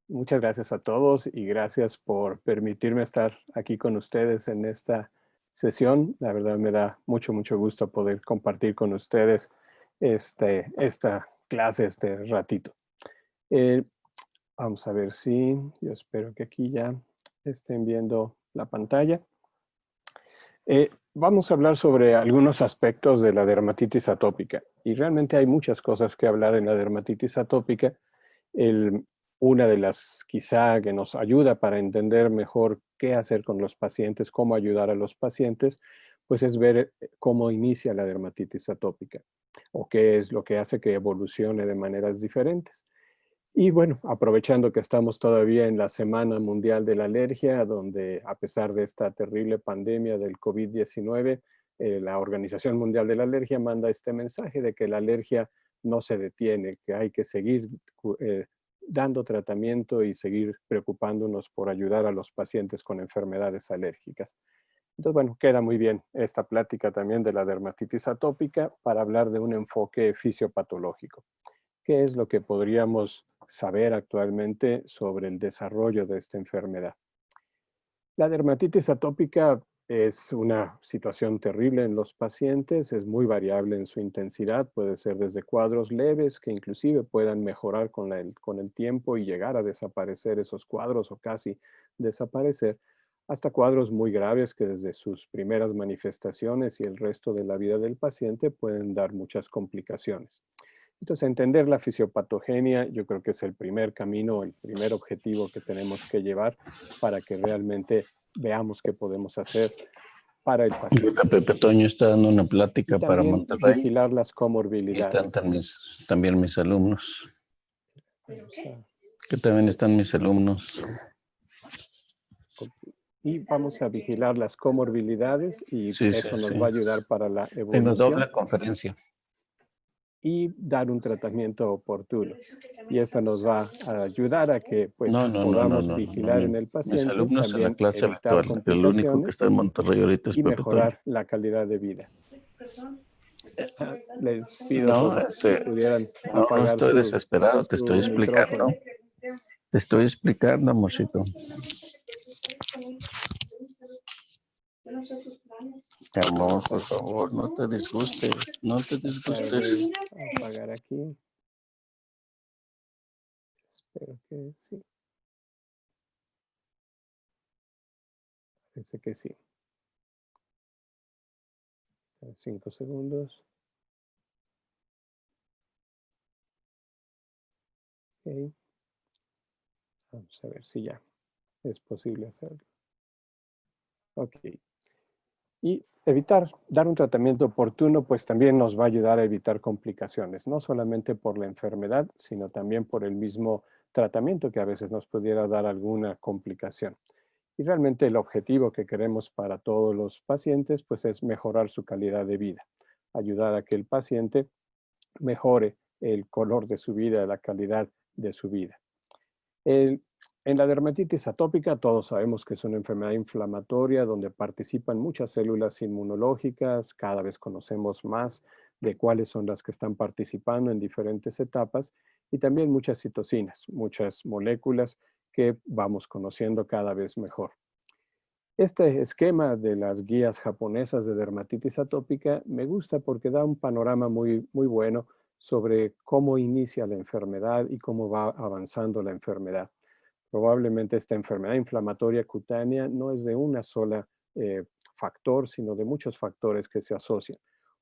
Muchas gracias a todos y gracias por permitirme estar aquí con ustedes en esta sesión. La verdad me da mucho gusto poder compartir con ustedes esta clase, este ratito. Eh, Vamos a ver si, yo espero que aquí ya estén viendo la pantalla. Vamos a hablar sobre algunos aspectos de la dermatitis atópica y realmente hay muchas cosas que hablar en la dermatitis atópica. El, una de las quizá que nos ayuda para entender mejor qué hacer con los pacientes, cómo ayudar a los pacientes, pues es ver cómo inicia la dermatitis atópica o qué es lo que hace que evolucione de maneras diferentes. Y bueno, aprovechando que estamos todavía en la Semana Mundial de la Alergia, donde a pesar de esta terrible pandemia del COVID-19, la Organización Mundial de la Alergia manda este mensaje de que la alergia no se detiene, que hay que seguir dando tratamiento y seguir preocupándonos por ayudar a los pacientes con enfermedades alérgicas. Entonces, bueno, queda muy bien esta plática también de la dermatitis atópica para hablar de un enfoque fisiopatológico. ¿Qué es lo que podríamos saber actualmente sobre el desarrollo de esta enfermedad? La dermatitis atópica es una situación terrible en los pacientes, es muy variable en su intensidad, puede ser desde cuadros leves que inclusive puedan mejorar con el tiempo y llegar a desaparecer esos cuadros o casi desaparecer, hasta cuadros muy graves que desde sus primeras manifestaciones y el resto de la vida del paciente pueden dar muchas complicaciones. Entonces, entender la fisiopatogenia yo creo que es el primer camino, el primer objetivo que tenemos que llevar para que realmente veamos qué podemos hacer para el Mira, paciente. Pepe Toño está dando una Y plática para también Monterrey vigilar las y están comorbilidades. también mis alumnos, Vamos a- que también están mis alumnos. y vamos a vigilar las comorbilidades y Sí, sí, eso nos sí. va a ayudar para la Tengo evolución doble conferencia. y dar un tratamiento oportuno. Y esto nos va a ayudar a que pues podamos vigilar en el Mis paciente, alumnos en la también clase evitar virtual. El único que complicaciones está en Monterrey ahorita es y Pepe Toño. mejorar la calidad de vida. Les pido No, si pudieran no apagar estoy desesperado, te estoy su explicando. micrófono. Te estoy explicando, amorcito. Amor, por favor, no te disgustes, no te Tratar disgustes. de apagar aquí. Espero que sí. Parece que sí. 5 segundos. Okay. Vamos a ver si ya es posible hacerlo. Ok. Y dar un tratamiento oportuno, pues también nos va a ayudar a evitar complicaciones, no solamente por la enfermedad, sino también por el mismo tratamiento que a veces nos pudiera dar alguna complicación. Y realmente el objetivo que queremos para todos los pacientes, pues es mejorar su calidad de vida, ayudar a que el paciente mejore el color de su vida, la calidad de su vida. El- en la dermatitis atópica todos sabemos que es una enfermedad inflamatoria donde participan muchas células inmunológicas, cada vez conocemos más de cuáles son las que están participando en diferentes etapas y también muchas citocinas, muchas moléculas que vamos conociendo cada vez mejor. Este esquema de las guías japonesas de dermatitis atópica me gusta porque da un panorama muy bueno sobre cómo inicia la enfermedad y cómo va avanzando la enfermedad. Probablemente esta enfermedad inflamatoria cutánea no es de una sola factor, sino de muchos factores que se asocian.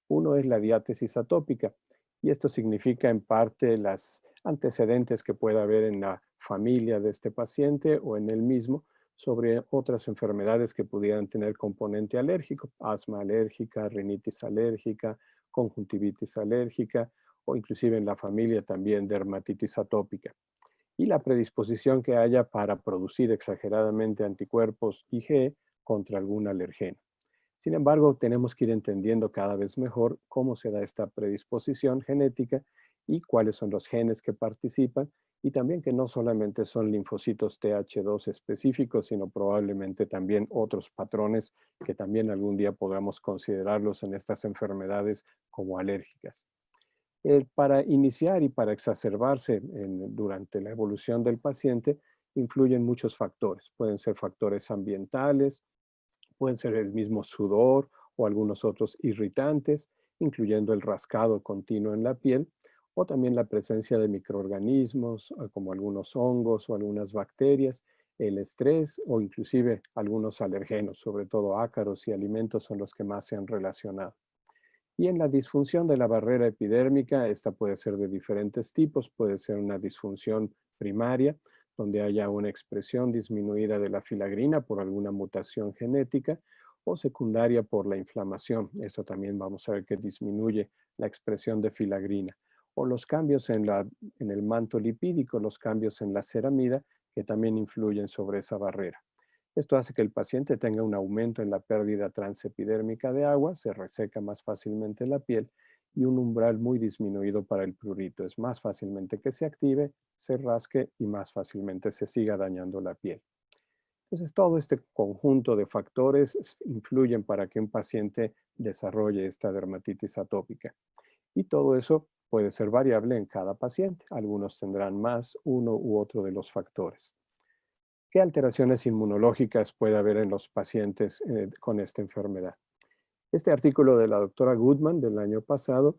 Uno es la diátesis atópica y esto significa en parte los antecedentes que pueda haber en la familia de este paciente o en él mismo sobre otras enfermedades que pudieran tener componente alérgico, asma alérgica, rinitis alérgica, conjuntivitis alérgica o inclusive en la familia también dermatitis atópica y la predisposición que haya para producir exageradamente anticuerpos IgE contra algún alergeno. Sin embargo, tenemos que ir entendiendo cada vez mejor cómo se da esta predisposición genética y cuáles son los genes que participan y también que no solamente son linfocitos TH2 específicos, sino probablemente también otros patrones que también algún día podamos considerarlos en estas enfermedades como alérgicas. Para iniciar y para exacerbarse durante la evolución del paciente, influyen muchos factores. Pueden ser factores ambientales, pueden ser el mismo sudor o algunos otros irritantes, incluyendo el rascado continuo en la piel, o también la presencia de microorganismos como algunos hongos o algunas bacterias, el estrés o inclusive algunos alergenos, sobre todo ácaros y alimentos son los que más se han relacionado. Y en la disfunción de la barrera epidérmica, esta puede ser de diferentes tipos, puede ser una disfunción primaria, donde haya una expresión disminuida de la filagrina por alguna mutación genética, o secundaria por la inflamación. Esto también vamos a ver que disminuye la expresión de filagrina. O los cambios en el manto lipídico, los cambios en la ceramida, que también influyen sobre esa barrera. Esto hace que el paciente tenga un aumento en la pérdida transepidérmica de agua, se reseca más fácilmente la piel y un umbral muy disminuido para el prurito. Es más fácilmente que se active, se rasque y más fácilmente se siga dañando la piel. Entonces, todo este conjunto de factores influyen para que un paciente desarrolle esta dermatitis atópica. Y todo eso puede ser variable en cada paciente. Algunos tendrán más uno u otro de los factores. ¿Qué alteraciones inmunológicas puede haber en los pacientes con esta enfermedad? Este artículo de la doctora Goodman del año pasado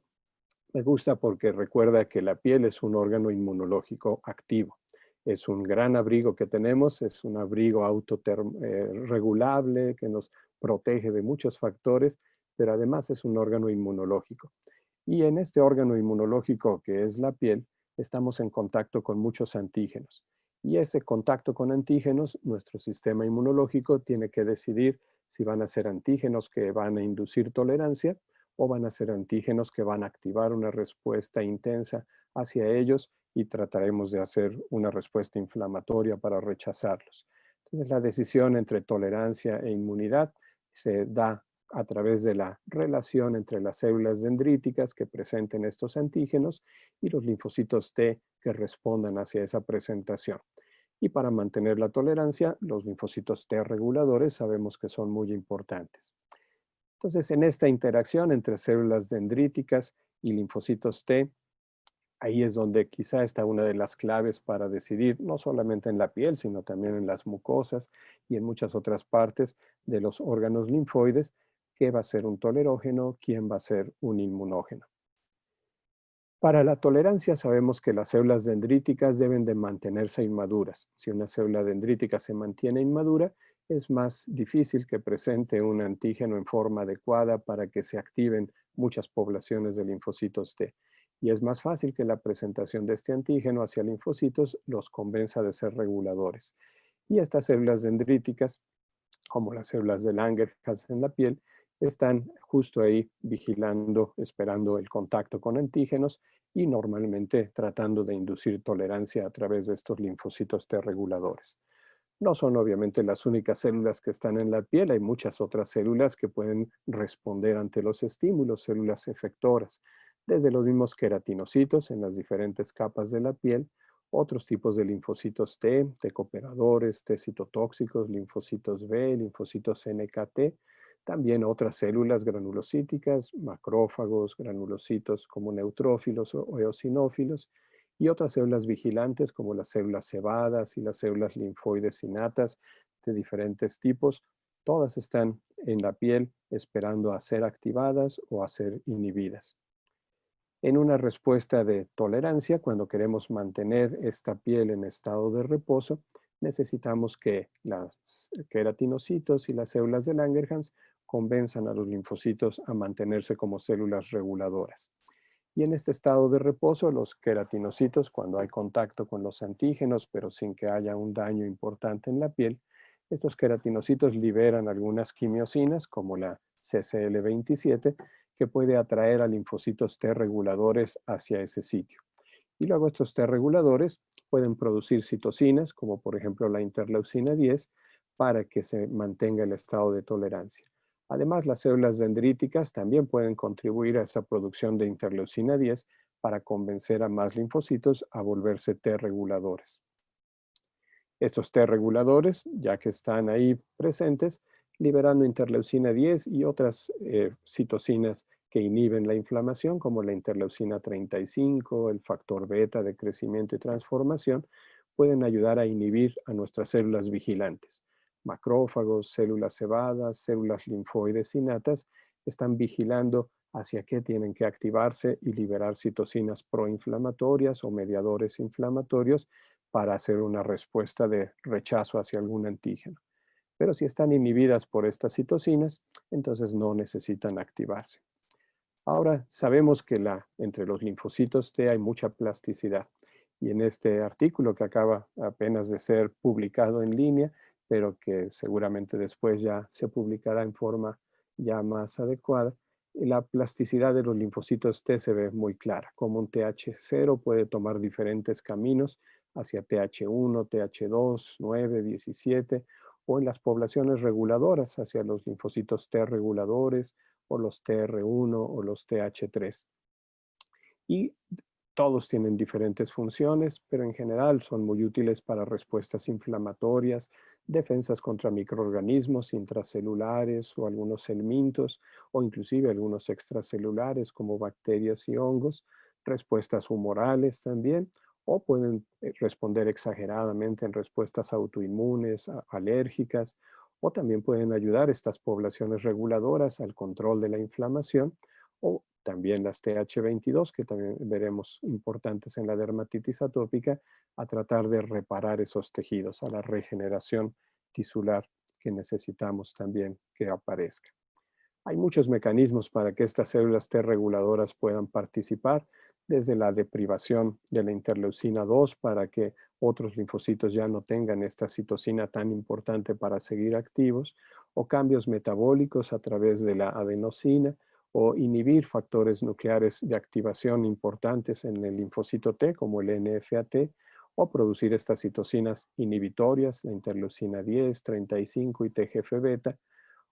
me gusta porque recuerda que la piel es un órgano inmunológico activo. Es un gran abrigo que tenemos, es un abrigo autorregulable que nos protege de muchos factores, pero además es un órgano inmunológico. Y en este órgano inmunológico que es la piel, estamos en contacto con muchos antígenos. Y ese contacto con antígenos, nuestro sistema inmunológico tiene que decidir si van a ser antígenos que van a inducir tolerancia o van a ser antígenos que van a activar una respuesta intensa hacia ellos y trataremos de hacer una respuesta inflamatoria para rechazarlos. Entonces, la decisión entre tolerancia e inmunidad se da a través de la relación entre las células dendríticas que presenten estos antígenos y los linfocitos T que respondan hacia esa presentación. Y para mantener la tolerancia, los linfocitos T reguladores sabemos que son muy importantes. Entonces, en esta interacción entre células dendríticas y linfocitos T, ahí es donde quizá está una de las claves para decidir, no solamente en la piel, sino también en las mucosas y en muchas otras partes de los órganos linfoides, qué va a ser un tolerógeno, quién va a ser un inmunógeno. Para la tolerancia sabemos que las células dendríticas deben de mantenerse inmaduras. Si una célula dendrítica se mantiene inmadura, es más difícil que presente un antígeno en forma adecuada para que se activen muchas poblaciones de linfocitos T. Y es más fácil que la presentación de este antígeno hacia linfocitos los convenza de ser reguladores. Y estas células dendríticas, como las células de Langerhans en la piel, están justo ahí vigilando, esperando el contacto con antígenos y normalmente tratando de inducir tolerancia a través de estos linfocitos T reguladores. No son obviamente las únicas células que están en la piel, hay muchas otras células que pueden responder ante los estímulos, células efectoras, desde los mismos queratinocitos en las diferentes capas de la piel, otros tipos de linfocitos T, T cooperadores, T citotóxicos, linfocitos B, linfocitos NKT, también otras células granulocíticas, macrófagos, granulocitos como neutrófilos o eosinófilos, y otras células vigilantes como las células cebadas y las células linfoides innatas de diferentes tipos. Todas están en la piel esperando a ser activadas o a ser inhibidas. En una respuesta de tolerancia, cuando queremos mantener esta piel en estado de reposo, necesitamos que los queratinocitos y las células de Langerhans convenzan a los linfocitos a mantenerse como células reguladoras. Y en este estado de reposo, los queratinocitos, cuando hay contacto con los antígenos, pero sin que haya un daño importante en la piel, estos queratinocitos liberan algunas quimiosinas, como la CCL27, que puede atraer a linfocitos T reguladores hacia ese sitio. Y luego estos T reguladores pueden producir citocinas, como por ejemplo la interleucina 10, para que se mantenga el estado de tolerancia. Además, las células dendríticas también pueden contribuir a esa producción de interleucina 10 para convencer a más linfocitos a volverse T reguladores. Estos T reguladores, ya que están ahí presentes, liberando interleucina 10 y otras citocinas que inhiben la inflamación, como la interleucina 35, el factor beta de crecimiento y transformación, pueden ayudar a inhibir a nuestras células vigilantes. Macrófagos, células cebadas, células linfoides innatas están vigilando hacia qué tienen que activarse y liberar citocinas proinflamatorias o mediadores inflamatorios para hacer una respuesta de rechazo hacia algún antígeno. Pero si están inhibidas por estas citocinas, entonces no necesitan activarse. Ahora sabemos que entre los linfocitos T hay mucha plasticidad. Y en este artículo que acaba apenas de ser publicado en línea, pero que seguramente después ya se publicará en forma ya más adecuada, la plasticidad de los linfocitos T se ve muy clara, como un TH0 puede tomar diferentes caminos hacia TH1, TH2, 9, 17, o en las poblaciones reguladoras hacia los linfocitos T reguladores, o los TR1 o los TH3. Y todos tienen diferentes funciones, pero en general son muy útiles para respuestas inflamatorias, defensas contra microorganismos intracelulares o algunos helmintos, o inclusive algunos extracelulares como bacterias y hongos, respuestas humorales también, o pueden responder exageradamente en respuestas autoinmunes, alérgicas, o también pueden ayudar estas poblaciones reguladoras al control de la inflamación, o también las TH22, que también veremos importantes en la dermatitis atópica, a tratar de reparar esos tejidos, a la regeneración tisular que necesitamos también que aparezca. Hay muchos mecanismos para que estas células T reguladoras puedan participar, desde la deprivación de la interleucina 2 para que otros linfocitos ya no tengan esta citocina tan importante para seguir activos, o cambios metabólicos a través de la adenosina, o inhibir factores nucleares de activación importantes en el linfocito T, como el NF-AT, o producir estas citocinas inhibitorias, la interleucina 10, 35 y TGF-beta,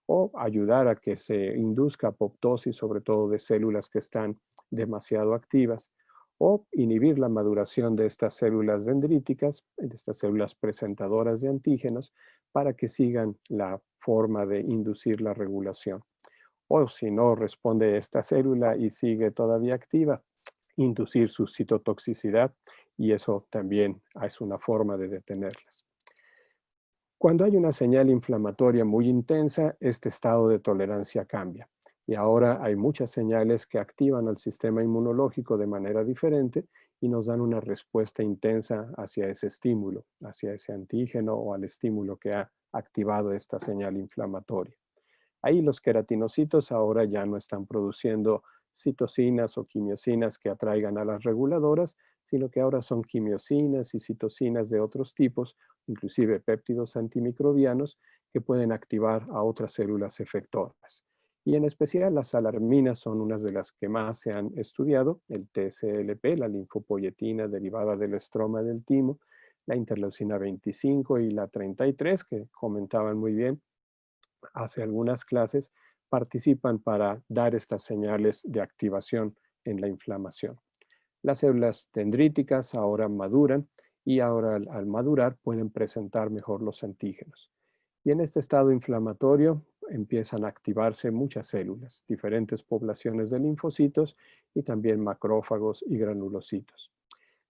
o ayudar a que se induzca apoptosis, sobre todo de células que están demasiado activas, o inhibir la maduración de estas células dendríticas, de estas células presentadoras de antígenos, para que sigan la forma de inducir la regulación. O si no responde esta célula y sigue todavía activa, inducir su citotoxicidad, y eso también es una forma de detenerlas. Cuando hay una señal inflamatoria muy intensa, este estado de tolerancia cambia. Y ahora hay muchas señales que activan al sistema inmunológico de manera diferente y nos dan una respuesta intensa hacia ese estímulo, hacia ese antígeno o al estímulo que ha activado esta señal inflamatoria. Ahí los queratinocitos ahora ya no están produciendo citocinas o quimiosinas que atraigan a las reguladoras, sino que ahora son quimiosinas y citocinas de otros tipos, inclusive péptidos antimicrobianos, que pueden activar a otras células efectoras. Y en especial las alarminas son unas de las que más se han estudiado, el TSLP, la linfopoyetina derivada del estroma del timo, la interleucina 25 y la 33, que comentaban muy bien hace algunas clases, participan para dar estas señales de activación en la inflamación. Las células dendríticas ahora maduran y ahora al madurar pueden presentar mejor los antígenos. Y en este estado inflamatorio empiezan a activarse muchas células, diferentes poblaciones de linfocitos y también macrófagos y granulocitos.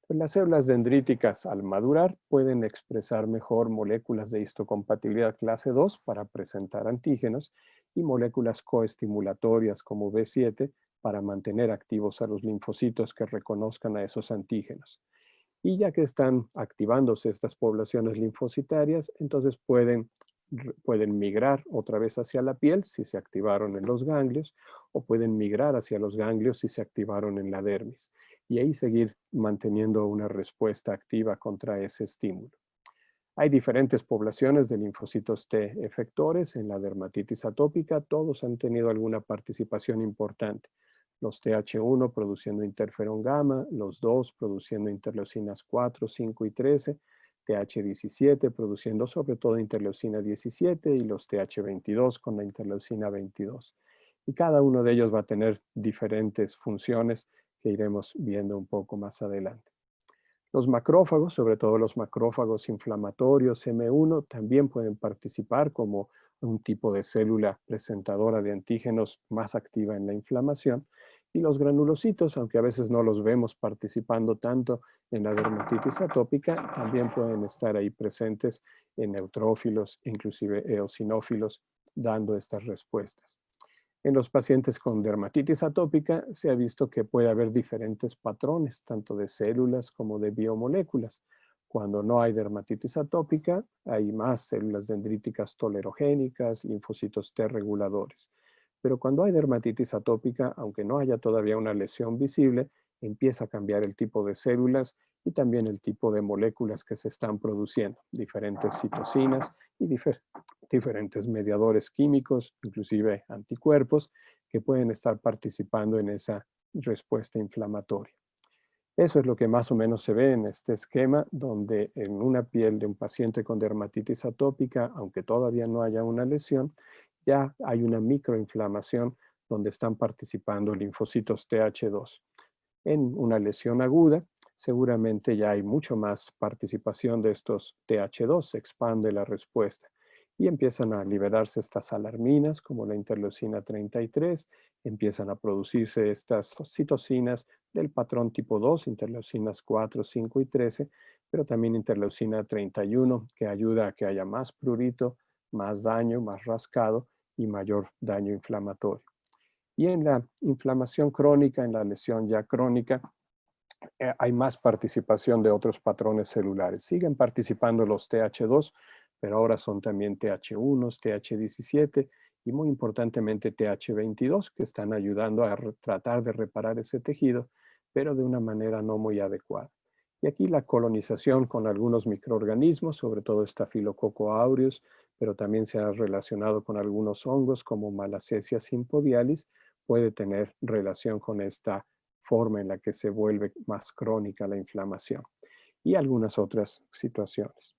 Las células dendríticas al madurar pueden expresar mejor moléculas de histocompatibilidad clase 2 para presentar antígenos y moléculas coestimulatorias como B7 para mantener activos a los linfocitos que reconozcan a esos antígenos. Y ya que están activándose estas poblaciones linfocitarias, entonces pueden migrar otra vez hacia la piel si se activaron en los ganglios, o pueden migrar hacia los ganglios si se activaron en la dermis, y ahí seguir manteniendo una respuesta activa contra ese estímulo. Hay diferentes poblaciones de linfocitos T efectores en la dermatitis atópica, todos han tenido alguna participación importante. Los TH1 produciendo interferón gamma, los 2 produciendo interleucinas 4, 5 y 13, TH17 produciendo sobre todo interleucina 17 y los TH22 con la interleucina 22. Y cada uno de ellos va a tener diferentes funciones que iremos viendo un poco más adelante. Los macrófagos, sobre todo los macrófagos inflamatorios M1, también pueden participar como un tipo de célula presentadora de antígenos más activa en la inflamación. Y los granulocitos, aunque a veces no los vemos participando tanto en la dermatitis atópica también pueden estar ahí presentes en neutrófilos, inclusive eosinófilos, dando estas respuestas. En los pacientes con dermatitis atópica se ha visto que puede haber diferentes patrones, tanto de células como de biomoléculas. Cuando no hay dermatitis atópica, hay más células dendríticas tolerogénicas, linfocitos T reguladores. Pero cuando hay dermatitis atópica, aunque no haya todavía una lesión visible, empieza a cambiar el tipo de células y también el tipo de moléculas que se están produciendo, diferentes citocinas y diferentes mediadores químicos, inclusive anticuerpos, que pueden estar participando en esa respuesta inflamatoria. Eso es lo que más o menos se ve en este esquema, donde en una piel de un paciente con dermatitis atópica, aunque todavía no haya una lesión, ya hay una microinflamación donde están participando linfocitos TH2. En una lesión aguda, seguramente ya hay mucho más participación de estos TH2, se expande la respuesta y empiezan a liberarse estas alarminas como la interleucina 33, empiezan a producirse estas citocinas del patrón tipo 2, interleucinas 4, 5 y 13, pero también interleucina 31 que ayuda a que haya más prurito, más daño, más rascado y mayor daño inflamatorio. Y en la inflamación crónica, en la lesión ya crónica, hay más participación de otros patrones celulares. Siguen participando los TH2, pero ahora son también TH1, TH17 y muy importantemente TH22 que están ayudando a tratar de reparar ese tejido, pero de una manera no muy adecuada. Y aquí la colonización con algunos microorganismos, sobre todo Staphylococcus aureus, pero también se ha relacionado con algunos hongos como Malassezia sympodialis, puede tener relación con esta forma en la que se vuelve más crónica la inflamación y algunas otras situaciones.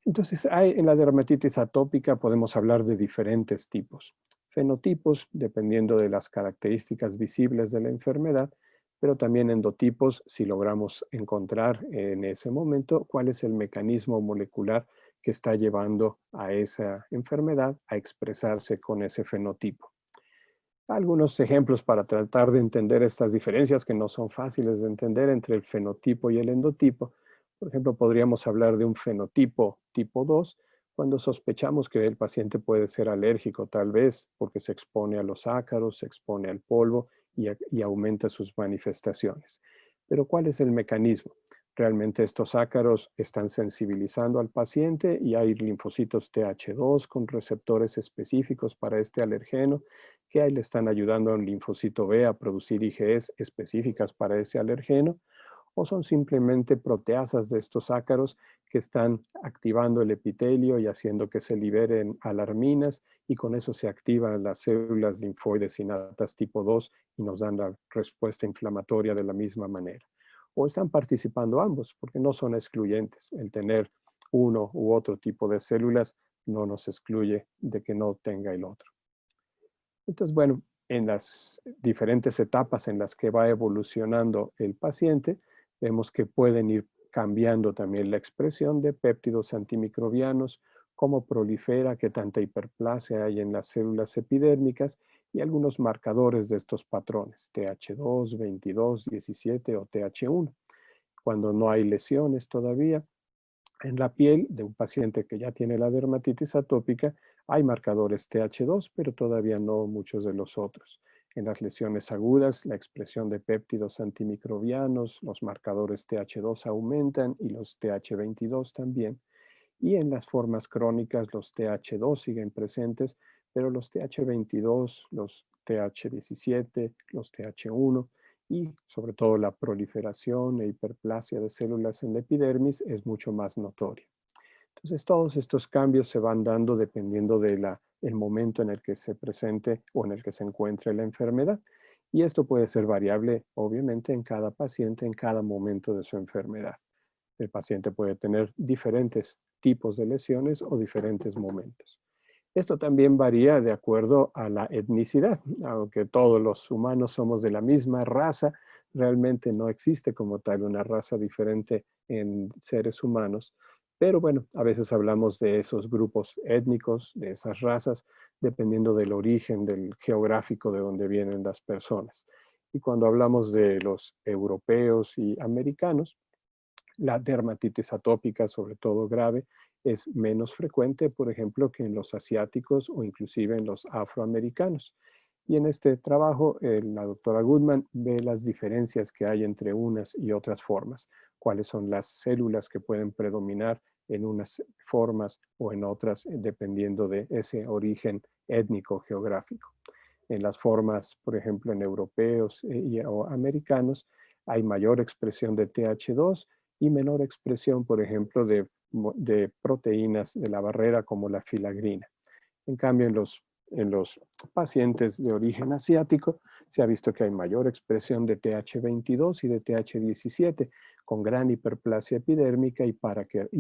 Entonces, en la dermatitis atópica podemos hablar de diferentes tipos. Fenotipos, dependiendo de las características visibles de la enfermedad, pero también endotipos, si logramos encontrar en ese momento cuál es el mecanismo molecular que está llevando a esa enfermedad a expresarse con ese fenotipo. Algunos ejemplos para tratar de entender estas diferencias que no son fáciles de entender entre el fenotipo y el endotipo. Por ejemplo, podríamos hablar de un fenotipo tipo 2 cuando sospechamos que el paciente puede ser alérgico, tal vez porque se expone a los ácaros, se expone al polvo y aumenta sus manifestaciones. Pero ¿cuál es el mecanismo? Realmente estos ácaros están sensibilizando al paciente y hay linfocitos TH2 con receptores específicos para este alergeno que ahí le están ayudando a un linfocito B a producir IgEs específicas para ese alergeno, o son simplemente proteasas de estos ácaros que están activando el epitelio y haciendo que se liberen alarminas y con eso se activan las células linfoides innatas tipo 2 y nos dan la respuesta inflamatoria de la misma manera. O están participando ambos porque no son excluyentes. El tener uno u otro tipo de células no nos excluye de que no tenga el otro. Entonces, bueno, en las diferentes etapas en las que va evolucionando el paciente, vemos que pueden ir cambiando también la expresión de péptidos antimicrobianos, cómo prolifera, qué tanta hiperplasia hay en las células epidérmicas y algunos marcadores de estos patrones, TH2, 22, 17 o TH1. Cuando no hay lesiones todavía, en la piel de un paciente que ya tiene la dermatitis atópica hay marcadores TH2, pero todavía no muchos de los otros. En las lesiones agudas, la expresión de péptidos antimicrobianos, los marcadores TH2 aumentan y los TH22 también. Y en las formas crónicas, los TH2 siguen presentes, pero los TH22, los TH17, los TH1 y sobre todo la proliferación e hiperplasia de células en la epidermis es mucho más notoria. Entonces todos estos cambios se van dando dependiendo del momento en el que se presente o en el que se encuentre la enfermedad. Y esto puede ser variable, obviamente, en cada paciente, en cada momento de su enfermedad. El paciente puede tener diferentes tipos de lesiones o diferentes momentos. Esto también varía de acuerdo a la etnicidad. Aunque todos los humanos somos de la misma raza, realmente no existe como tal una raza diferente en seres humanos. Pero bueno, a veces hablamos de esos grupos étnicos, de esas razas, dependiendo del origen del geográfico de donde vienen las personas. Y cuando hablamos de los europeos y americanos, la dermatitis atópica, sobre todo grave, es menos frecuente, por ejemplo, que en los asiáticos o inclusive en los afroamericanos. Y en este trabajo, la doctora Goodman ve las diferencias que hay entre unas y otras formas, cuáles son las células que pueden predominar en unas formas o en otras, dependiendo de ese origen étnico geográfico. En las formas, por ejemplo, en europeos o americanos, hay mayor expresión de TH2 y menor expresión, por ejemplo, de proteínas de la barrera como la filagrina. En cambio, en los pacientes de origen asiático, se ha visto que hay mayor expresión de TH22 y de TH17, con gran hiperplasia epidérmica y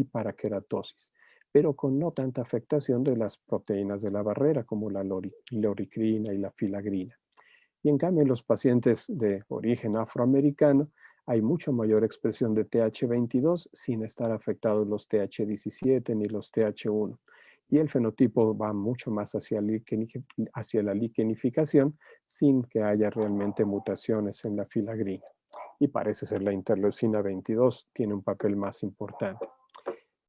paraqueratosis, pero con no tanta afectación de las proteínas de la barrera, como la loricrina y la filagrina. Y en cambio, en los pacientes de origen afroamericano, hay mucho mayor expresión de TH22 sin estar afectados los TH17 ni los TH1. Y el fenotipo va mucho más hacia la liquenificación sin que haya realmente mutaciones en la filagrina. Y parece ser la interleucina 22 tiene un papel más importante.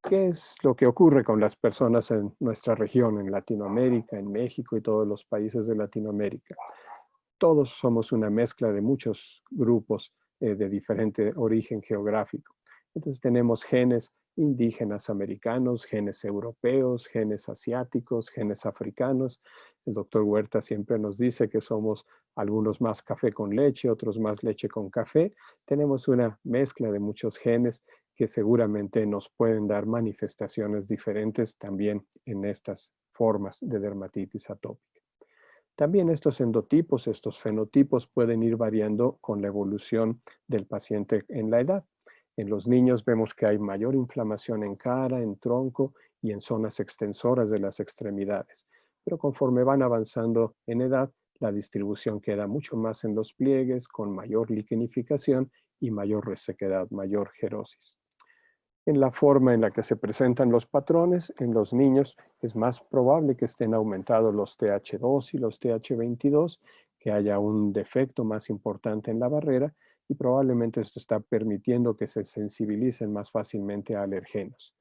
¿Qué es lo que ocurre con las personas en nuestra región, en Latinoamérica, en México y todos los países de Latinoamérica? Todos somos una mezcla de muchos grupos de diferente origen geográfico. Entonces tenemos genes indígenas americanos, genes europeos, genes asiáticos, genes africanos. El doctor Huerta siempre nos dice que somos algunos más café con leche, otros más leche con café. Tenemos una mezcla de muchos genes que seguramente nos pueden dar manifestaciones diferentes también en estas formas de dermatitis atópica. También estos endotipos, estos fenotipos pueden ir variando con la evolución del paciente en la edad. En los niños vemos que hay mayor inflamación en cara, en tronco y en zonas extensoras de las extremidades. Pero conforme van avanzando en edad, la distribución queda mucho más en los pliegues, con mayor liquenificación y mayor resequedad, mayor gerosis. En la forma en la que se presentan los patrones, en los niños es más probable que estén aumentados los TH2 y los TH22, que haya un defecto más importante en la barrera y probablemente esto está permitiendo que se sensibilicen más fácilmente a alergenos.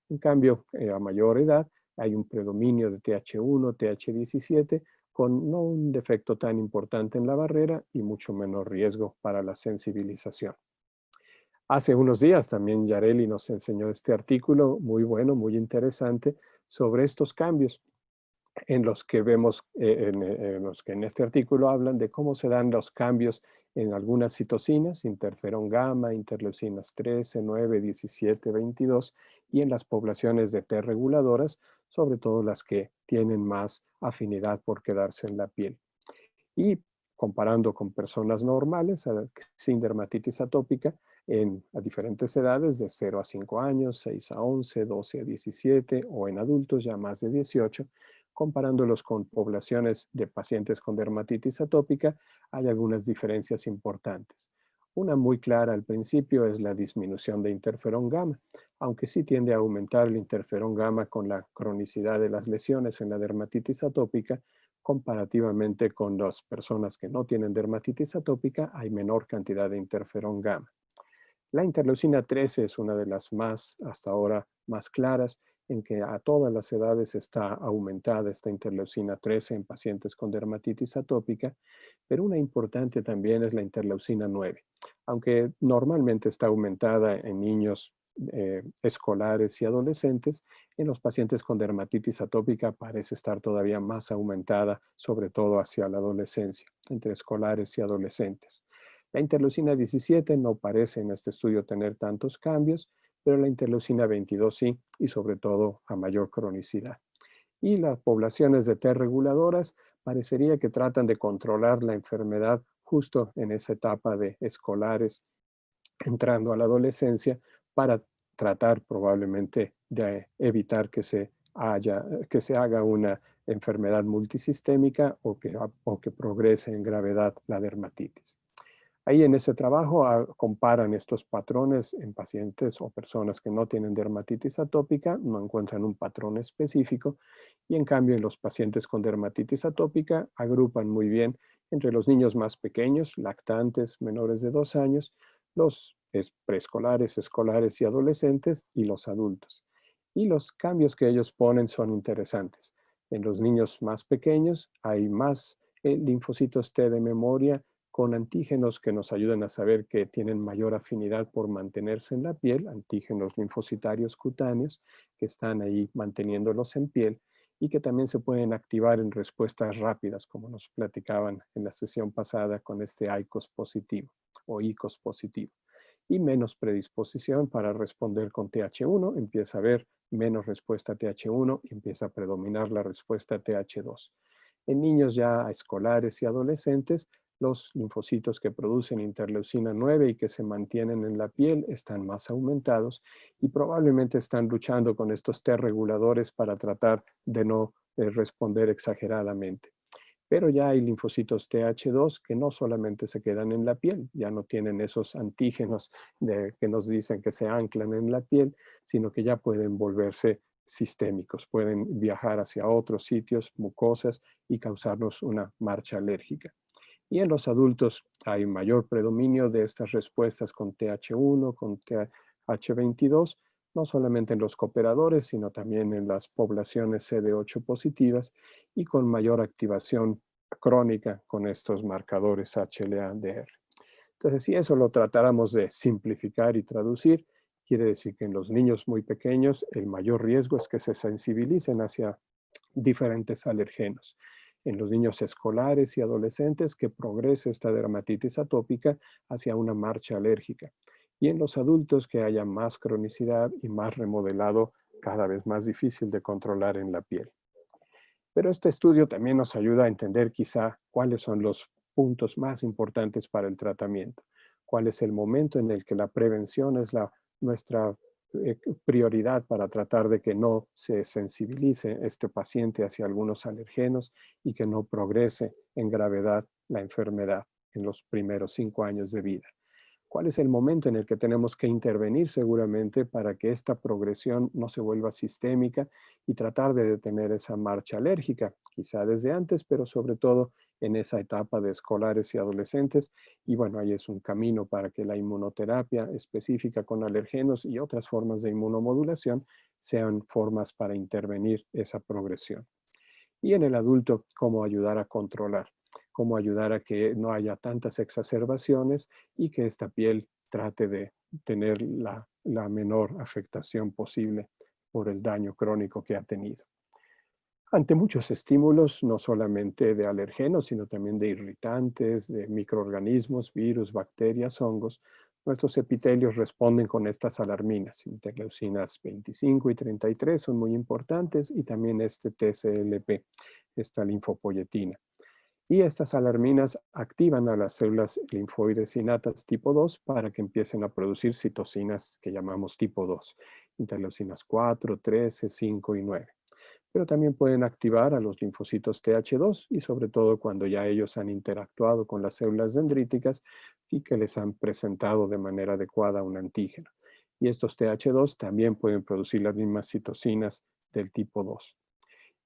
En cambio, a mayor edad hay un predominio de TH1, TH17, con no un defecto tan importante en la barrera y mucho menor riesgo para la sensibilización. Hace unos días también Yareli nos enseñó este artículo muy bueno, muy interesante, sobre estos cambios en los que vemos, en los que en este artículo hablan de cómo se dan los cambios en algunas citocinas, interferón gamma, interleucinas 13, 9, 17, 22, y en las poblaciones de T reguladoras, sobre todo las que tienen más afinidad por quedarse en la piel. Y comparando con personas normales sin dermatitis atópica a diferentes edades de 0 a 5 años, 6 a 11, 12 a 17 o en adultos ya más de 18, comparándolos con poblaciones de pacientes con dermatitis atópica, hay algunas diferencias importantes. Una muy clara al principio es la disminución de interferón gamma, aunque sí tiende a aumentar el interferón gamma con la cronicidad de las lesiones en la dermatitis atópica. Comparativamente con las personas que no tienen dermatitis atópica, hay menor cantidad de interferón gamma. La interleucina 13 es una de las más, hasta ahora, más claras, en que a todas las edades está aumentada esta interleucina 13 en pacientes con dermatitis atópica, pero una importante también es la interleucina 9, aunque normalmente está aumentada en niños escolares y adolescentes. En los pacientes con dermatitis atópica parece estar todavía más aumentada, sobre todo hacia la adolescencia, entre escolares y adolescentes. La interleucina 17 no parece en este estudio tener tantos cambios, pero la interleucina 22 sí, y sobre todo a mayor cronicidad. Y las poblaciones de T reguladoras parecería que tratan de controlar la enfermedad justo en esa etapa de escolares entrando a la adolescencia para tratar probablemente de evitar que se haga una enfermedad multisistémica o que progrese en gravedad la dermatitis. Ahí en ese trabajo comparan estos patrones en pacientes o personas que no tienen dermatitis atópica, no encuentran un patrón específico, y en cambio en los pacientes con dermatitis atópica agrupan muy bien entre los niños más pequeños, lactantes, menores de 2 años, los preescolares, escolares y adolescentes y los adultos. Y los cambios que ellos ponen son interesantes. En los niños más pequeños hay más linfocitos T de memoria con antígenos que nos ayudan a saber que tienen mayor afinidad por mantenerse en la piel, antígenos linfocitarios cutáneos que están ahí manteniéndolos en piel y que también se pueden activar en respuestas rápidas, como nos platicaban en la sesión pasada con este ICOS positivo o ICOS positivo. Y menos predisposición para responder con TH1, empieza a haber menos respuesta a TH1 y empieza a predominar la respuesta a TH2. En niños ya escolares y adolescentes, los linfocitos que producen interleucina 9 y que se mantienen en la piel están más aumentados y probablemente están luchando con estos T reguladores para tratar de no responder exageradamente. Pero ya hay linfocitos TH2 que no solamente se quedan en la piel, ya no tienen esos antígenos que nos dicen que se anclan en la piel, sino que ya pueden volverse sistémicos, pueden viajar hacia otros sitios, mucosas y causarnos una marcha alérgica. Y en los adultos hay mayor predominio de estas respuestas con TH1, con TH22, no solamente en los cooperadores, sino también en las poblaciones CD8 positivas y con mayor activación crónica con estos marcadores HLA-DR. Entonces, si eso lo tratáramos de simplificar y traducir, quiere decir que en los niños muy pequeños el mayor riesgo es que se sensibilicen hacia diferentes alergenos. En los niños escolares y adolescentes que progrese esta dermatitis atópica hacia una marcha alérgica. Y en los adultos que haya más cronicidad y más remodelado cada vez más difícil de controlar en la piel. Pero este estudio también nos ayuda a entender quizá cuáles son los puntos más importantes para el tratamiento, cuál es el momento en el que la prevención es nuestra prioridad para tratar de que no se sensibilice este paciente hacia algunos alergenos y que no progrese en gravedad la enfermedad en los primeros 5 años de vida. ¿Cuál es el momento en el que tenemos que intervenir seguramente para que esta progresión no se vuelva sistémica y tratar de detener esa marcha alérgica? Quizá desde antes, pero sobre todo en esa etapa de escolares y adolescentes. Y bueno, ahí es un camino para que la inmunoterapia específica con alergenos y otras formas de inmunomodulación sean formas para intervenir esa progresión. Y en el adulto, cómo ayudar a controlar, cómo ayudar a que no haya tantas exacerbaciones y que esta piel trate de tener la menor afectación posible por el daño crónico que ha tenido. Ante muchos estímulos, no solamente de alergenos, sino también de irritantes, de microorganismos, virus, bacterias, hongos, nuestros epitelios responden con estas alarminas. Interleucinas 25 y 33 son muy importantes y también este TCLP, esta linfopoyetina. Y estas alarminas activan a las células linfoides innatas tipo 2 para que empiecen a producir citocinas que llamamos tipo 2, interleucinas 4, 13, 5 y 9. Pero también pueden activar a los linfocitos TH2 y sobre todo cuando ya ellos han interactuado con las células dendríticas y que les han presentado de manera adecuada un antígeno. Y estos TH2 también pueden producir las mismas citocinas del tipo 2.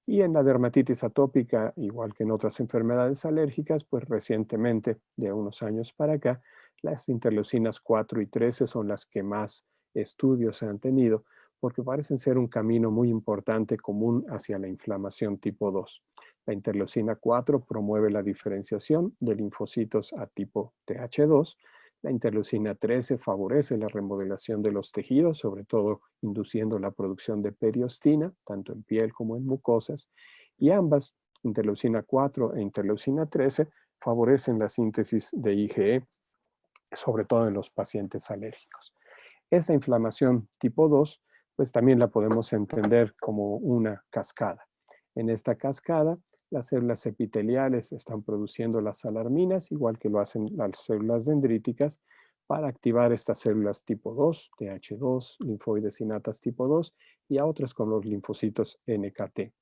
Y en la dermatitis atópica, igual que en otras enfermedades alérgicas, pues recientemente, de unos años para acá, las interleucinas 4 y 13 son las que más estudios se han tenido, porque parecen ser un camino muy importante común hacia la inflamación tipo 2. La interleucina 4 promueve la diferenciación de linfocitos a tipo TH2. La interleucina 13 favorece la remodelación de los tejidos, sobre todo induciendo la producción de periostina, tanto en piel como en mucosas. Y ambas, interleucina 4 e interleucina 13, favorecen la síntesis de IgE, sobre todo en los pacientes alérgicos. Esta inflamación tipo 2, pues también la podemos entender como una cascada. En esta cascada, las células epiteliales están produciendo las alarminas, igual que lo hacen las células dendríticas, para activar estas células tipo 2, TH2, linfoides innatas tipo 2 y a otras con los linfocitos NKT.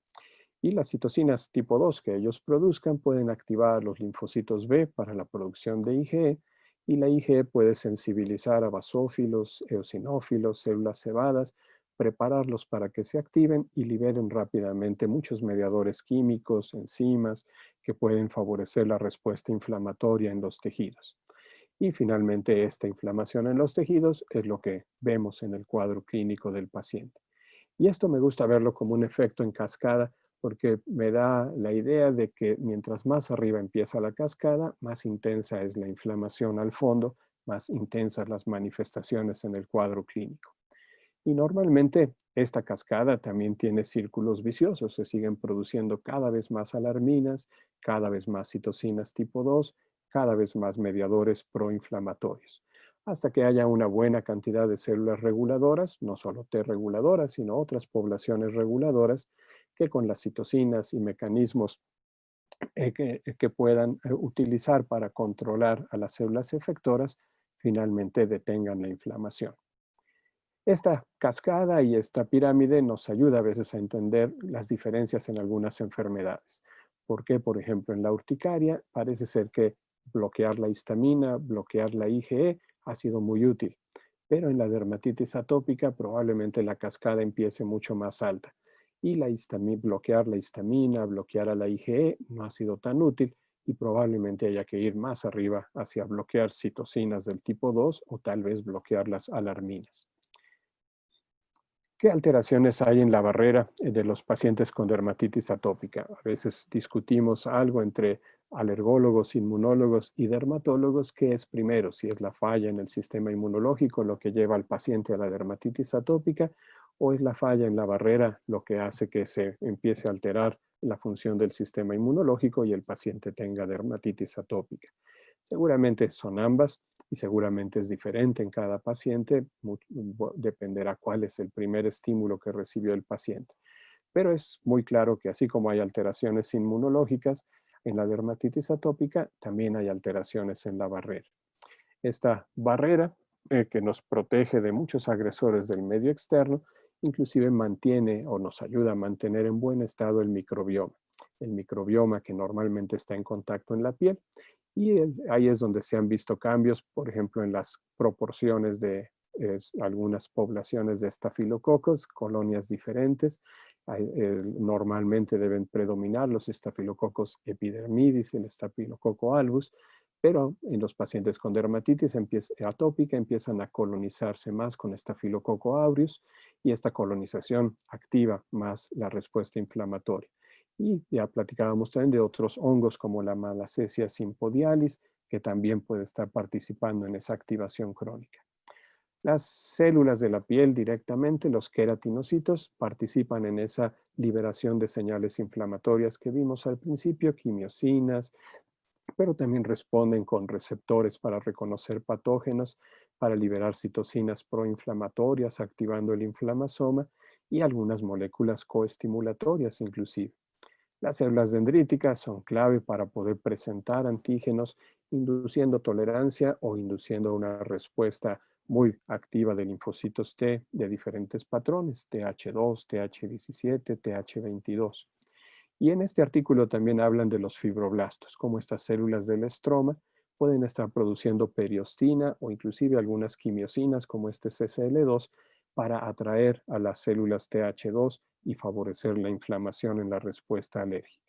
Y las citocinas tipo 2 que ellos produzcan pueden activar los linfocitos B para la producción de IgE, y la IgE puede sensibilizar a basófilos, eosinófilos, células cebadas, prepararlos para que se activen y liberen rápidamente muchos mediadores químicos, enzimas, que pueden favorecer la respuesta inflamatoria en los tejidos. Y finalmente, esta inflamación en los tejidos es lo que vemos en el cuadro clínico del paciente. Y esto me gusta verlo como un efecto en cascada porque me da la idea de que mientras más arriba empieza la cascada, más intensa es la inflamación al fondo, más intensas las manifestaciones en el cuadro clínico. Y normalmente esta cascada también tiene círculos viciosos, se siguen produciendo cada vez más alarminas, cada vez más citocinas tipo 2, cada vez más mediadores proinflamatorios, hasta que haya una buena cantidad de células reguladoras, no solo T reguladoras, sino otras poblaciones reguladoras, que con las citocinas y mecanismos que puedan utilizar para controlar a las células efectoras, finalmente detengan la inflamación. Esta cascada y esta pirámide nos ayuda a veces a entender las diferencias en algunas enfermedades. Porque, por ejemplo, en la urticaria parece ser que bloquear la histamina, bloquear la IgE ha sido muy útil. Pero en la dermatitis atópica probablemente la cascada empiece mucho más alta. Y bloquear la histamina, bloquear a la IgE no ha sido tan útil y probablemente haya que ir más arriba hacia bloquear citocinas del tipo 2 o tal vez bloquear las alarminas. ¿Qué alteraciones hay en la barrera de los pacientes con dermatitis atópica? A veces discutimos algo entre alergólogos, inmunólogos y dermatólogos. ¿Qué es primero? Si es la falla en el sistema inmunológico lo que lleva al paciente a la dermatitis atópica, o es la falla en la barrera lo que hace que se empiece a alterar la función del sistema inmunológico y el paciente tenga dermatitis atópica. Seguramente son ambas y seguramente es diferente en cada paciente, dependerá cuál es el primer estímulo que recibió el paciente. Pero es muy claro que así como hay alteraciones inmunológicas, en la dermatitis atópica también hay alteraciones en la barrera. Esta barrera que nos protege de muchos agresores del medio externo, inclusive mantiene o nos ayuda a mantener en buen estado el microbioma que normalmente está en contacto en la piel. Y ahí es donde se han visto cambios, por ejemplo, en las proporciones de algunas poblaciones de estafilococos, colonias diferentes. Normalmente deben predominar los estafilococos epidermidis, el estafilococo albus, pero en los pacientes con dermatitis atópica empiezan a colonizarse más con estafilococo aureus y esta colonización activa más la respuesta inflamatoria. Y ya platicábamos también de otros hongos como la Malassezia sympodialis, que también puede estar participando en esa activación crónica. Las células de la piel directamente, los queratinocitos, participan en esa liberación de señales inflamatorias que vimos al principio, quimiosinas, pero también responden con receptores para reconocer patógenos, para liberar citocinas proinflamatorias, activando el inflamasoma y algunas moléculas coestimulatorias inclusive. Las células dendríticas son clave para poder presentar antígenos, induciendo tolerancia o induciendo una respuesta muy activa de linfocitos T de diferentes patrones, TH2, TH17, TH22. Y en este artículo también hablan de los fibroblastos, cómo estas células del estroma pueden estar produciendo periostina o inclusive algunas quimiosinas como este CCL2 para atraer a las células TH2 y favorecer la inflamación en la respuesta alérgica.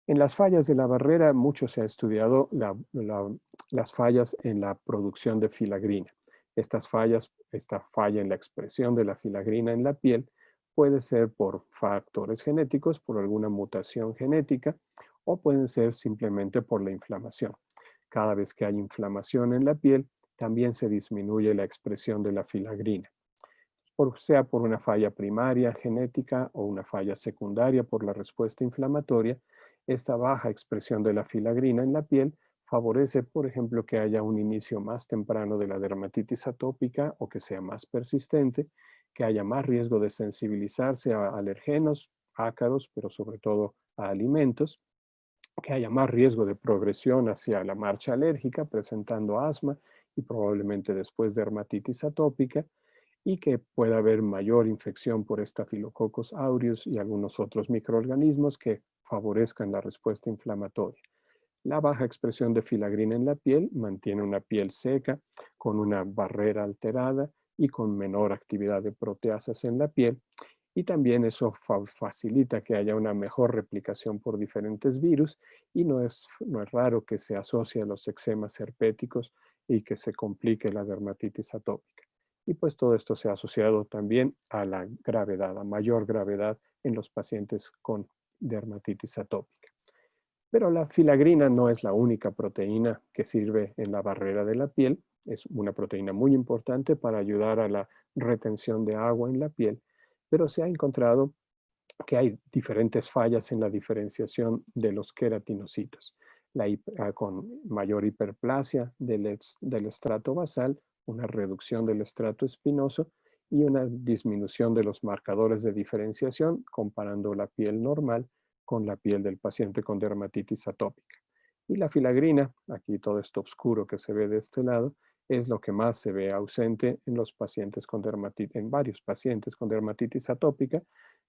En las fallas de la barrera, mucho se ha estudiado las fallas en la producción de filagrina. Esta falla en la expresión de la filagrina en la piel puede ser por factores genéticos, por alguna mutación genética, o pueden ser simplemente por la inflamación. Cada vez que hay inflamación en la piel, también se disminuye la expresión de la filagrina, sea por una falla primaria genética o una falla secundaria por la respuesta inflamatoria. Esta baja expresión de la filagrina en la piel favorece, por ejemplo, que haya un inicio más temprano de la dermatitis atópica o que sea más persistente, que haya más riesgo de sensibilizarse a alergenos, ácaros, pero sobre todo a alimentos, que haya más riesgo de progresión hacia la marcha alérgica, presentando asma y probablemente después dermatitis atópica, y que pueda haber mayor infección por Staphylococcus aureus y algunos otros microorganismos que favorezcan la respuesta inflamatoria. La baja expresión de filagrina en la piel mantiene una piel seca, con una barrera alterada y con menor actividad de proteasas en la piel, y también eso facilita que haya una mejor replicación por diferentes virus y no es raro que se asocie a los eczemas herpéticos y que se complique la dermatitis atópica. Y pues todo esto se ha asociado también a la gravedad, a mayor gravedad en los pacientes con dermatitis atópica. Pero la filagrina no es la única proteína que sirve en la barrera de la piel. Es una proteína muy importante para ayudar a la retención de agua en la piel, pero se ha encontrado que hay diferentes fallas en la diferenciación de los queratinocitos. Con mayor hiperplasia del estrato basal, una reducción del estrato espinoso y una disminución de los marcadores de diferenciación comparando la piel normal con la piel del paciente con dermatitis atópica. Y la filagrina, aquí todo esto oscuro que se ve de este lado, es lo que más se ve ausente en los pacientes con dermatitis, en varios pacientes con dermatitis atópica,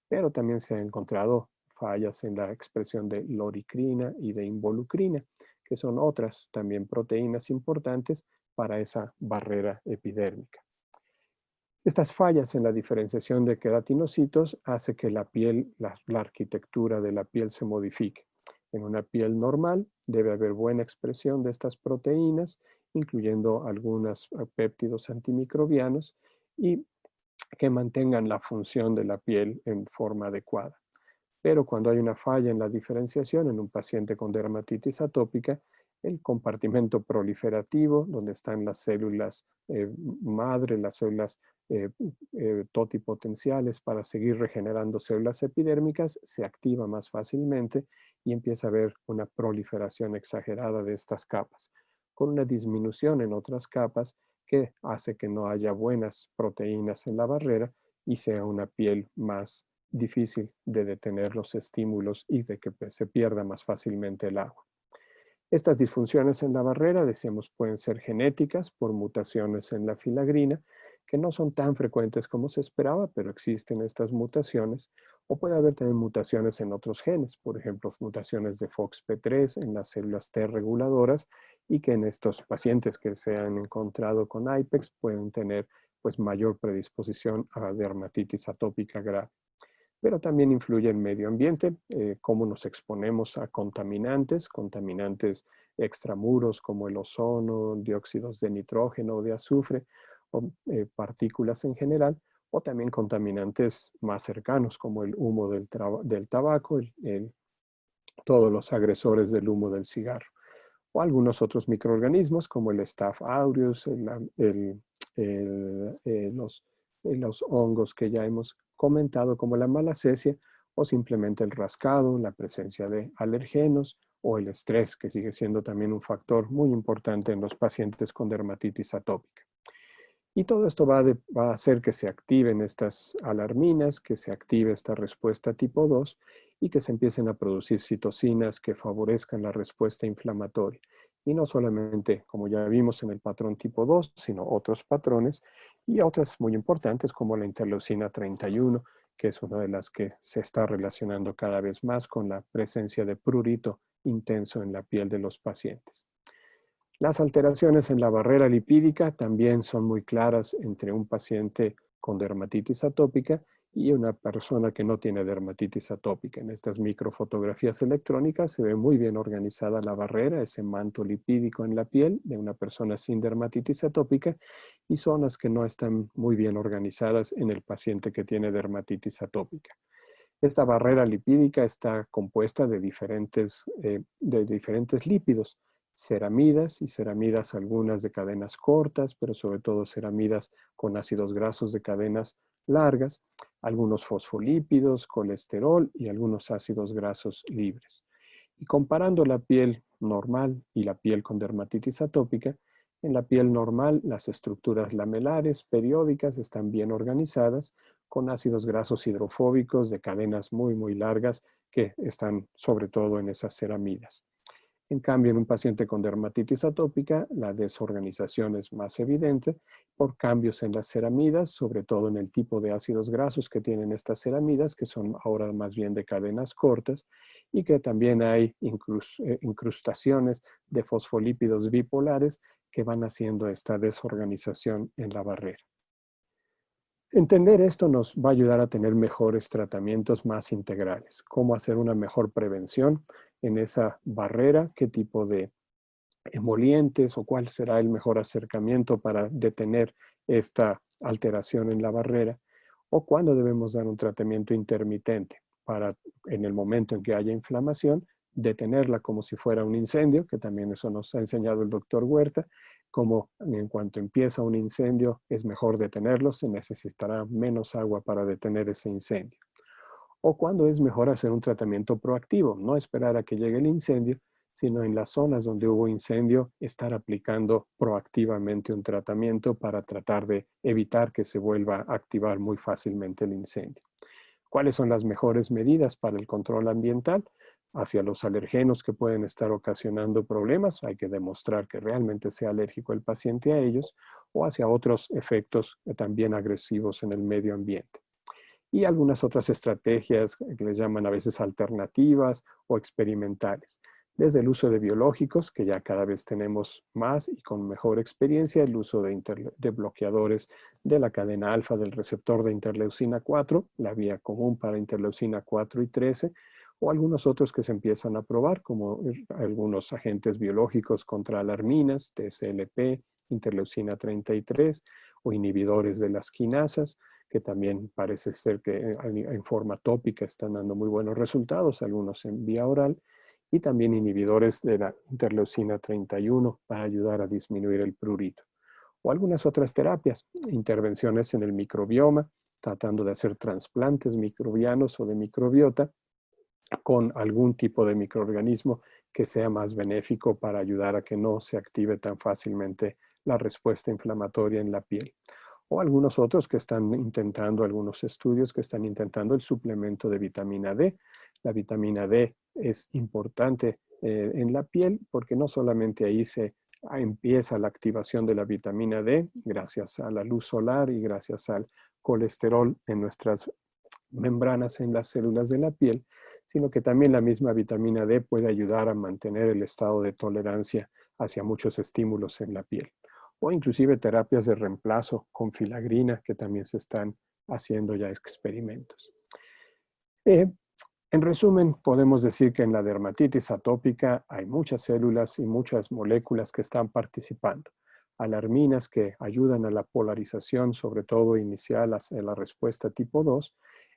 pero también se han encontrado fallas en la expresión de loricrina y de involucrina, que son otras también proteínas importantes para esa barrera epidérmica. Estas fallas en la diferenciación de queratinocitos hace que la piel, la arquitectura de la piel se modifique. En una piel normal debe haber buena expresión de estas proteínas, incluyendo algunos péptidos antimicrobianos y que mantengan la función de la piel en forma adecuada. Pero cuando hay una falla en la diferenciación en un paciente con dermatitis atópica, el compartimento proliferativo, donde están las células madre, las células totipotenciales para seguir regenerando células epidérmicas, se activa más fácilmente y empieza a haber una proliferación exagerada de estas capas, con una disminución en otras capas que hace que no haya buenas proteínas en la barrera y sea una piel más difícil de detener los estímulos y de que se pierda más fácilmente el agua. Estas disfunciones en la barrera, decíamos, pueden ser genéticas por mutaciones en la filagrina, que no son tan frecuentes como se esperaba, pero existen estas mutaciones, o puede haber también mutaciones en otros genes, por ejemplo, mutaciones de FOXP3 en las células T reguladoras, y que en estos pacientes que se han encontrado con IPEX pueden tener pues mayor predisposición a dermatitis atópica grave. Pero también influye el medio ambiente, cómo nos exponemos a contaminantes extramuros como el ozono, dióxidos de nitrógeno o de azufre, o partículas en general, o también contaminantes más cercanos como el humo del tabaco, todos los agresores del humo del cigarro, o algunos otros microorganismos como el Staph aureus, los hongos que ya hemos comentado como la malacesia, o simplemente el rascado, la presencia de alergenos o el estrés, que sigue siendo también un factor muy importante en los pacientes con dermatitis atópica. Y todo esto va a hacer que se activen estas alarminas, que se active esta respuesta tipo 2 y que se empiecen a producir citocinas que favorezcan la respuesta inflamatoria. Y no solamente, como ya vimos en el patrón tipo 2, sino otros patrones y otras muy importantes como la interleucina 31, que es una de las que se está relacionando cada vez más con la presencia de prurito intenso en la piel de los pacientes. Las alteraciones en la barrera lipídica también son muy claras entre un paciente con dermatitis atópica y una persona que no tiene dermatitis atópica. En estas microfotografías electrónicas se ve muy bien organizada la barrera, ese manto lipídico en la piel de una persona sin dermatitis atópica, y zonas que no están muy bien organizadas en el paciente que tiene dermatitis atópica. Esta barrera lipídica está compuesta de diferentes lípidos, ceramidas y ceramidas algunas de cadenas cortas, pero sobre todo ceramidas con ácidos grasos de cadenas largas, algunos fosfolípidos, colesterol y algunos ácidos grasos libres. Y comparando la piel normal y la piel con dermatitis atópica, en la piel normal las estructuras lamelares periódicas están bien organizadas, con ácidos grasos hidrofóbicos de cadenas muy largas que están sobre todo en esas ceramidas. En cambio, en un paciente con dermatitis atópica, la desorganización es más evidente por cambios en las ceramidas, sobre todo en el tipo de ácidos grasos que tienen estas ceramidas, que son ahora más bien de cadenas cortas, y que también hay incrustaciones de fosfolípidos bipolares que van haciendo esta desorganización en la barrera. Entender esto nos va a ayudar a tener mejores tratamientos más integrales. Cómo hacer una mejor prevención en esa barrera, qué tipo de emolientes o cuál será el mejor acercamiento para detener esta alteración en la barrera, o cuándo debemos dar un tratamiento intermitente para, en el momento en que haya inflamación, detenerla como si fuera un incendio, que también eso nos ha enseñado el doctor Huerta, como en cuanto empieza un incendio es mejor detenerlo, se necesitará menos agua para detener ese incendio. O cuando es mejor hacer un tratamiento proactivo, no esperar a que llegue el incendio, sino en las zonas donde hubo incendio, estar aplicando proactivamente un tratamiento para tratar de evitar que se vuelva a activar muy fácilmente el incendio. ¿Cuáles son las mejores medidas para el control ambiental? Hacia los alergenos que pueden estar ocasionando problemas, hay que demostrar que realmente sea alérgico el paciente a ellos, o hacia otros efectos también agresivos en el medio ambiente. Y algunas otras estrategias que les llaman a veces alternativas o experimentales. Desde el uso de biológicos, que ya cada vez tenemos más y con mejor experiencia, el uso de bloqueadores de la cadena alfa del receptor de interleucina 4, la vía común para interleucina 4 y 13, o algunos otros que se empiezan a probar, como algunos agentes biológicos contra alarminas, TSLP, interleucina 33, o inhibidores de las quinasas, que también parece ser que en forma tópica están dando muy buenos resultados, algunos en vía oral, y también inhibidores de la interleucina 31 para ayudar a disminuir el prurito. O algunas otras terapias, intervenciones en el microbioma, tratando de hacer trasplantes microbianos o de microbiota con algún tipo de microorganismo que sea más benéfico para ayudar a que no se active tan fácilmente la respuesta inflamatoria en la piel. O algunos otros que están intentando, algunos estudios que están intentando el suplemento de vitamina D. La vitamina D es importante en la piel porque no solamente ahí se empieza la activación de la vitamina D gracias a la luz solar y gracias al colesterol en nuestras membranas en las células de la piel, sino que también la misma vitamina D puede ayudar a mantener el estado de tolerancia hacia muchos estímulos en la piel. O inclusive terapias de reemplazo con filagrina, que también se están haciendo ya experimentos. En resumen, podemos decir que en la dermatitis atópica hay muchas células y muchas moléculas que están participando. Alarminas que ayudan a la polarización, sobre todo inicial hacia la respuesta tipo 2.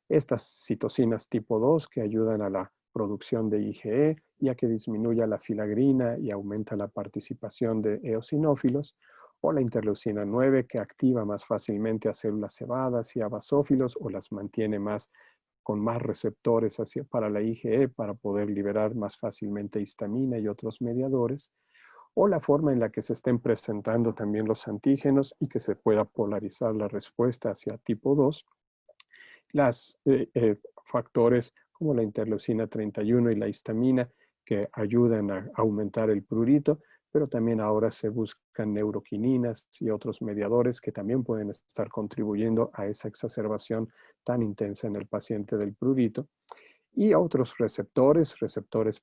Estas citocinas tipo 2 que ayudan a la producción de IgE y a que disminuya la filagrina y aumenta la participación de eosinófilos. O la interleucina 9 que activa más fácilmente a células cebadas y a basófilos o las mantiene más con más receptores para la IgE para poder liberar más fácilmente histamina y otros mediadores, o la forma en la que se estén presentando también los antígenos y que se pueda polarizar la respuesta hacia tipo 2, los factores como la interleucina 31 y la histamina que ayudan a aumentar el prurito, pero también ahora se buscan neuroquininas y otros mediadores que también pueden estar contribuyendo a esa exacerbación tan intensa en el paciente del prurito. Y otros receptores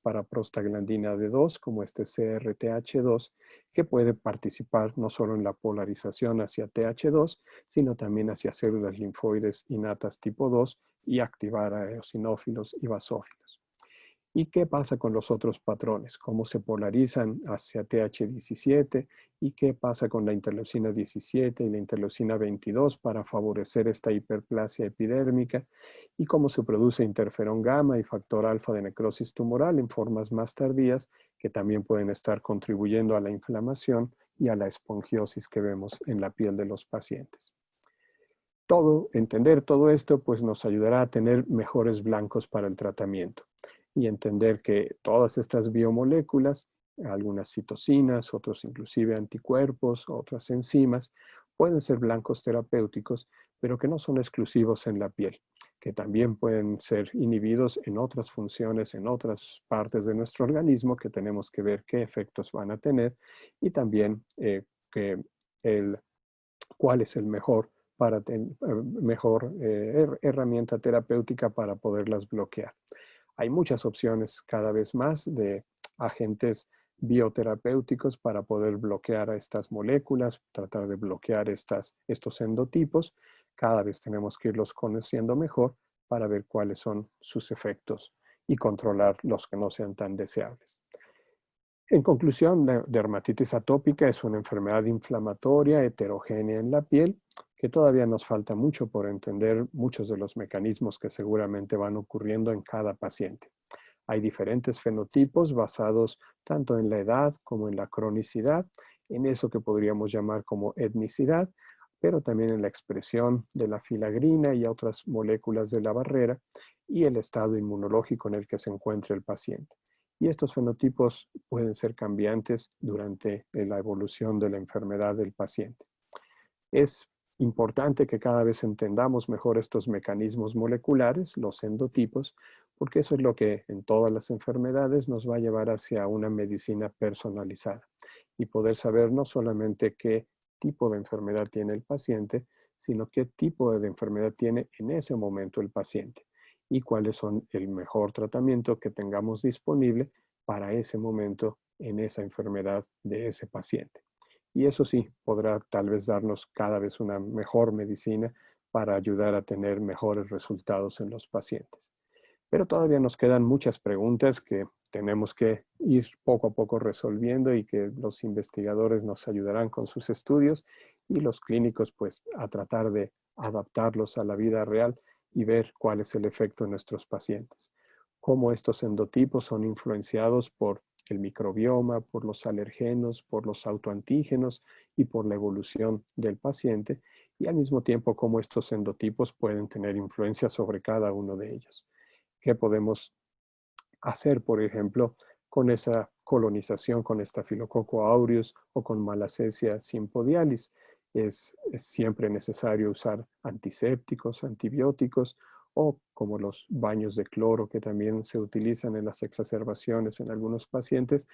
para prostaglandina D2, como este CRTH2, que puede participar no solo en la polarización hacia TH2, sino también hacia células linfoides innatas tipo 2 y activar a eosinófilos y basófilos. ¿Y qué pasa con los otros patrones? ¿Cómo se polarizan hacia TH17? ¿Y qué pasa con la interleucina 17 y la interleucina 22 para favorecer esta hiperplasia epidérmica? ¿Y cómo se produce interferón gamma y factor alfa de necrosis tumoral en formas más tardías que también pueden estar contribuyendo a la inflamación y a la esponjiosis que vemos en la piel de los pacientes? Entender todo esto, pues nos ayudará a tener mejores blancos para el tratamiento y entender que todas estas biomoléculas, algunas citocinas, otros inclusive anticuerpos, otras enzimas, pueden ser blancos terapéuticos, pero que no son exclusivos en la piel, que también pueden ser inhibidos en otras funciones, en otras partes de nuestro organismo, que tenemos que ver qué efectos van a tener y también que cuál es el mejor herramienta terapéutica para poderlas bloquear. Hay muchas opciones cada vez más de agentes bioterapéuticos para poder bloquear a estas moléculas, tratar de bloquear estos endotipos, cada vez tenemos que irlos conociendo mejor para ver cuáles son sus efectos y controlar los que no sean tan deseables. En conclusión, la dermatitis atópica es una enfermedad inflamatoria heterogénea en la piel que todavía nos falta mucho por entender muchos de los mecanismos que seguramente van ocurriendo en cada paciente. Hay diferentes fenotipos basados tanto en la edad como en la cronicidad, en eso que podríamos llamar como etnicidad, pero también en la expresión de la filagrina y otras moléculas de la barrera y el estado inmunológico en el que se encuentra el paciente. Y estos fenotipos pueden ser cambiantes durante la evolución de la enfermedad del paciente. Es importante que cada vez entendamos mejor estos mecanismos moleculares, los endotipos, porque eso es lo que en todas las enfermedades nos va a llevar hacia una medicina personalizada y poder saber no solamente qué tipo de enfermedad tiene el paciente, sino qué tipo de enfermedad tiene en ese momento el paciente y cuáles son el mejor tratamiento que tengamos disponible para ese momento en esa enfermedad de ese paciente. Y eso sí, podrá tal vez darnos cada vez una mejor medicina para ayudar a tener mejores resultados en los pacientes. Pero todavía nos quedan muchas preguntas que tenemos que ir poco a poco resolviendo y que los investigadores nos ayudarán con sus estudios y los clínicos pues a tratar de adaptarlos a la vida real y ver cuál es el efecto en nuestros pacientes. Cómo estos endotipos son influenciados por el microbioma, por los alergenos, por los autoantígenos y por la evolución del paciente, y al mismo tiempo cómo estos endotipos pueden tener influencia sobre cada uno de ellos. ¿Qué podemos hacer, por ejemplo, con esa colonización con Staphylococcus aureus o con Malassezia sympodialis? Es siempre necesario usar antisépticos, antibióticos o como los baños de cloro que también se utilizan en las exacerbaciones en algunos pacientes,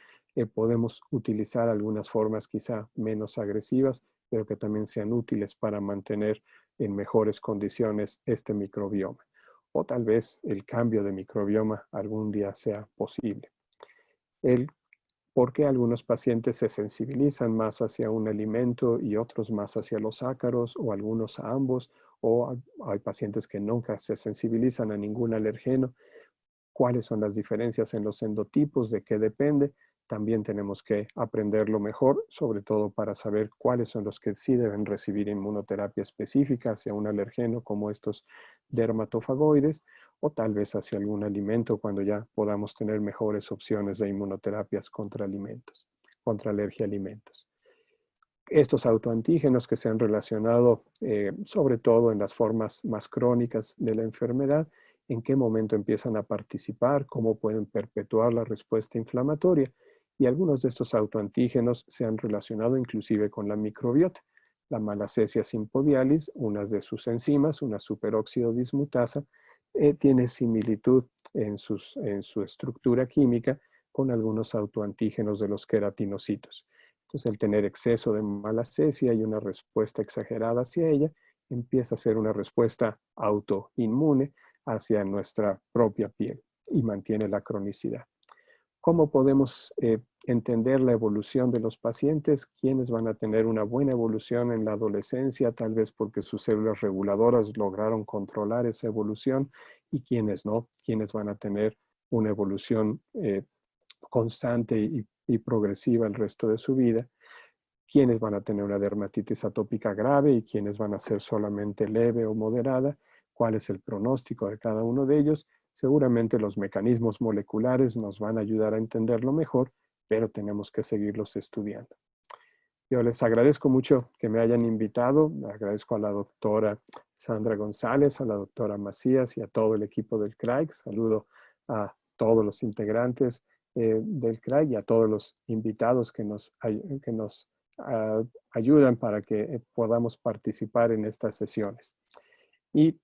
podemos utilizar algunas formas quizá menos agresivas, pero que también sean útiles para mantener en mejores condiciones este microbioma. O tal vez el cambio de microbioma algún día sea posible. ¿Por qué algunos pacientes se sensibilizan más hacia un alimento y otros más hacia los ácaros o algunos a ambos? O hay pacientes que nunca se sensibilizan a ningún alergeno. ¿Cuáles son las diferencias en los endotipos? ¿De qué depende? También tenemos que aprenderlo mejor, sobre todo para saber cuáles son los que sí deben recibir inmunoterapia específica hacia un alergeno como estos dermatofagoides, o tal vez hacia algún alimento cuando ya podamos tener mejores opciones de inmunoterapias contra alimentos, contra alergia a alimentos. Estos autoantígenos que se han relacionado sobre todo en las formas más crónicas de la enfermedad, en qué momento empiezan a participar, cómo pueden perpetuar la respuesta inflamatoria. Y algunos de estos autoantígenos se han relacionado inclusive con la microbiota. La Malassezia sympodialis, una de sus enzimas, una superóxido dismutasa, tiene similitud en su estructura química con algunos autoantígenos de los queratinocitos. Entonces, el tener exceso de Malassezia y una respuesta exagerada hacia ella empieza a ser una respuesta autoinmune hacia nuestra propia piel y mantiene la cronicidad. ¿Cómo podemos entender la evolución de los pacientes? ¿Quiénes van a tener una buena evolución en la adolescencia, tal vez porque sus células reguladoras lograron controlar esa evolución, y quiénes no? ¿Quiénes van a tener una evolución constante y progresiva el resto de su vida? ¿Quiénes van a tener una dermatitis atópica grave y quiénes van a ser solamente leve o moderada? ¿Cuál es el pronóstico de cada uno de ellos? Seguramente los mecanismos moleculares nos van a ayudar a entenderlo mejor, pero tenemos que seguirlos estudiando. Yo les agradezco mucho que me hayan invitado. Agradezco a la doctora Sandra González, a la doctora Macías y a todo el equipo del CRAIC. Saludo a todos los integrantes del CRAIC y a todos los invitados que nos ayudan para que podamos participar en estas sesiones. Y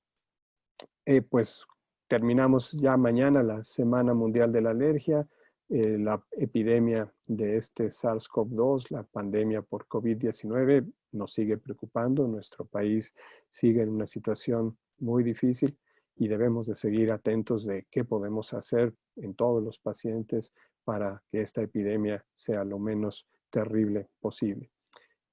pues terminamos ya mañana la Semana Mundial de la Alergia, la epidemia de este SARS-CoV-2, la pandemia por COVID-19 nos sigue preocupando. Nuestro país sigue en una situación muy difícil y debemos de seguir atentos de qué podemos hacer en todos los pacientes para que esta epidemia sea lo menos terrible posible.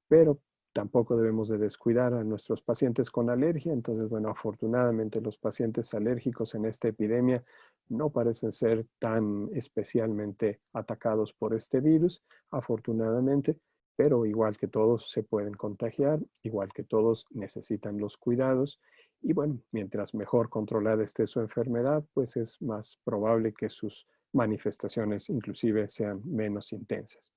Pero tampoco debemos de descuidar a nuestros pacientes con alergia. Entonces, bueno, afortunadamente los pacientes alérgicos en esta epidemia no parecen ser tan especialmente atacados por este virus, afortunadamente, pero igual que todos se pueden contagiar, igual que todos necesitan los cuidados. Y bueno, mientras mejor controlada esté su enfermedad, pues es más probable que sus manifestaciones inclusive sean menos intensas.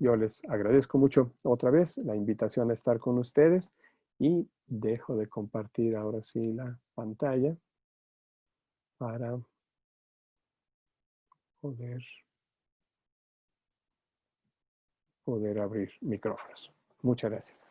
Yo les agradezco mucho otra vez la invitación a estar con ustedes y dejo de compartir ahora sí la pantalla para poder abrir micrófonos. Muchas gracias.